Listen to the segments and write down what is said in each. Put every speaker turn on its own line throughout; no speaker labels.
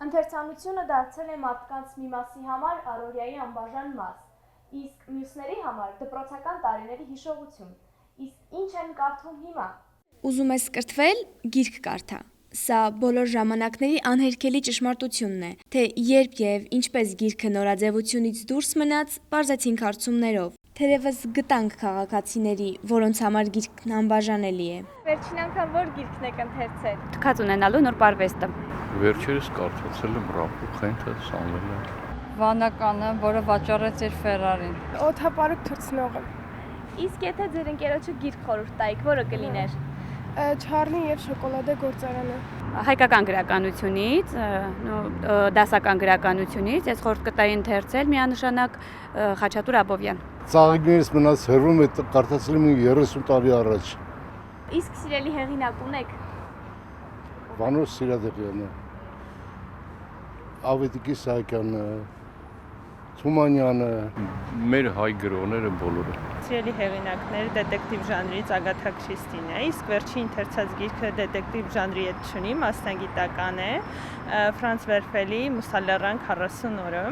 Ընթերցանությունը դարձել է մարդկանց մի մասի համար առօրյայի անբաժան մաս, իսկ մյուսների համար դպրոցական տարիների հիշողություն։ Իսկ ինչ են կարդում հիմա։
Ուզում ես կրթվել, գիրք կարդա։ Սա բոլոր ժամանակների անհերքելի ճշմարտությունն է, թե երբ եւ ինչպես գիրքը նորաձևությունից դուրս մնաց, պարզեցինք հարցումներով։ Թերևս գտանք քաղաքացիների, որոնց համար գիրքն անբաժանելի է։
Վերջին անգամ որ գիրքն եք ընթերցել։
Թքած ունենալու նոր պարվեստը։
Վերջերս կարդացել եմ Ռաֆուխենը, Սամվելը։
Վանականը, որը վաճառեց իր Ֆերարին։
Օդապարուկ Թռցնողը։
Իսկ եթե ձեր ընկերոջը գիրք խորհուրդ տայիք, որը կլիներ։
Չարլին եւ շոկոլադե գործարանը։
Հայկական գրականությունից, դասական գրականությունից, ես խորհուրդ կտայի ընթերցել միանշանակ Խաչատուր Աբովյան։
Ծաղիկներից մնաց հեռվում է կարդացել եմ 30 տարի առաջ։
Իսկ սիրելի հեղինակ ունեք։
Վանոս Սիրադեղյանը, Ավետիքի Սահակյանը, Թումանյանը,
մեր հայ գրողները բոլորը։
Սիրելի հեղինակներ դետեկտիվ ժանրից Ագաթա Քրիստինա, իսկ վերջի ընթերցած գիրքը դետեկտիվ ժանրի հետ չունի, մասնագիտական է, Ֆրանց Վերֆելի Մուսալեռան 40 օրը,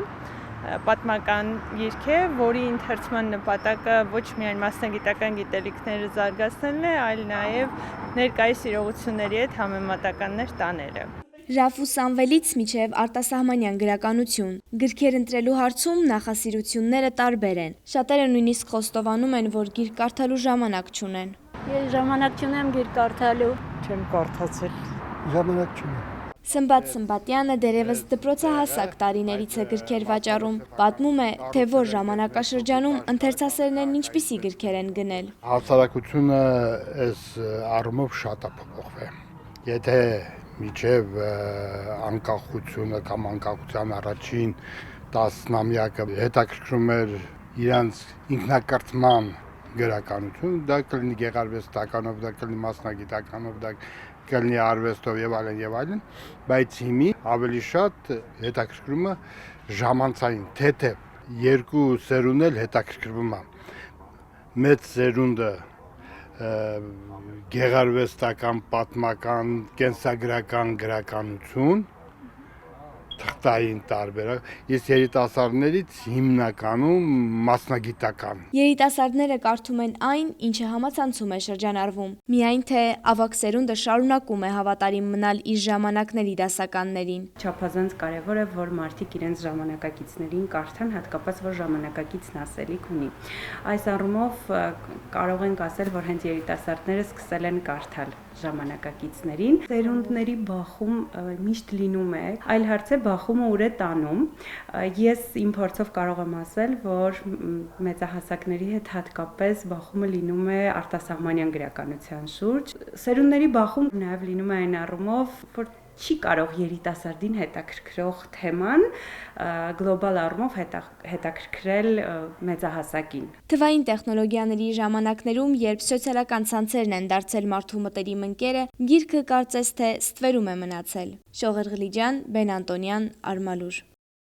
պատմական գիրք է, որի ընթերցման նպատակը ոչ միայն մասնագիտական գիտելիքները զարգացնելն է, այլ նաև ներկայիս իրողությունների հետ համեմատականներ տանելը։
Ռաֆու Սամվելից մինչև արտասահմանյան գրականություն։ Գրքեր ընտրելու հարցում նախասիրությունները տարբեր են։ Շատերը նույնիսկ խոստովանում են, որ գիրք կարդալու ժամանակ չունեն։
Ես ժամանակ չունեմ գիրք կարդալու։
Չեմ կարդացել։
ժամանակ չունի։
Սմբատ Սմբատյանը դերևս դպրոցահասակ տարիներից է գրքեր վաճառում։ Պատմում է, թե որ ժամանակաշրջանում ընթերցասերներն ինչպիսի գրքեր են գնել։
Հասարակությունը այս առումով շատ է փոփոխվել։ Եթե միջև անկախությունը կամ անկախության առաջին տասնամյակը հետաքրքրում էր իրանց ինքնակրթման գրականություն, դա կլինի գեղարվեստականով, դա կլինի մասնագիտականով, դա կլինի արվեստով եւ այլն, բայց հիմի ավելի շատ հետաքրքրումը ժամանցային, թեթև երկու սերունդն էլ հետաքրքրվում է։ Մեծ սերունդը գեղարվեստական, պատմական, կենսագրական գրականություն, թղթային տարբերակ, իսկ երիտասարդներից հիմնականում մասնագիտական։
Երիտասարդները կարդում են այն, ինչը համացանցում է շրջանառվում։ Միայն թե ավագ սերունդը շարունակում է հավատարիմ մնալ իր ժամանակների դասականներին։
Չափազանց կարևոր է, որ մարդիկ իրենց ժամանակակիցներին կարդան, հատկապես որ ժամանակակիցն ասելիք ունի։ Այս առումով կարող ենք ասել, որ հենց երիտասարդները սկսել են կարդալ ժամանակակիցներին։ Սերունդների բախում միշտ լինում է, այլ հարց է բախումը ուր է տանում։ Ես իմ փորձով կարող եմ ասել, որ մեծահասակների հետ հատկապես բախումը լինում է արտասահմանյան գրականության շուրջ։ Սերունդների բախում նաև լինում է այն առումով, որ չի կարող երիտասարդին հետաքրքրող թեման գլոբալ առումով հետաքրքրել մեծահասակին։
Թվային տեխնոլոգիաների ժամանակներում, երբ սոցիալական ցանցերն են դարձել մարդու մտերիմ ընկերը, գիրքը կարծես թե ստվերում է մնացել։ Շողեր Ղլիջան, Բեն Անտոնյան, Արմալուր։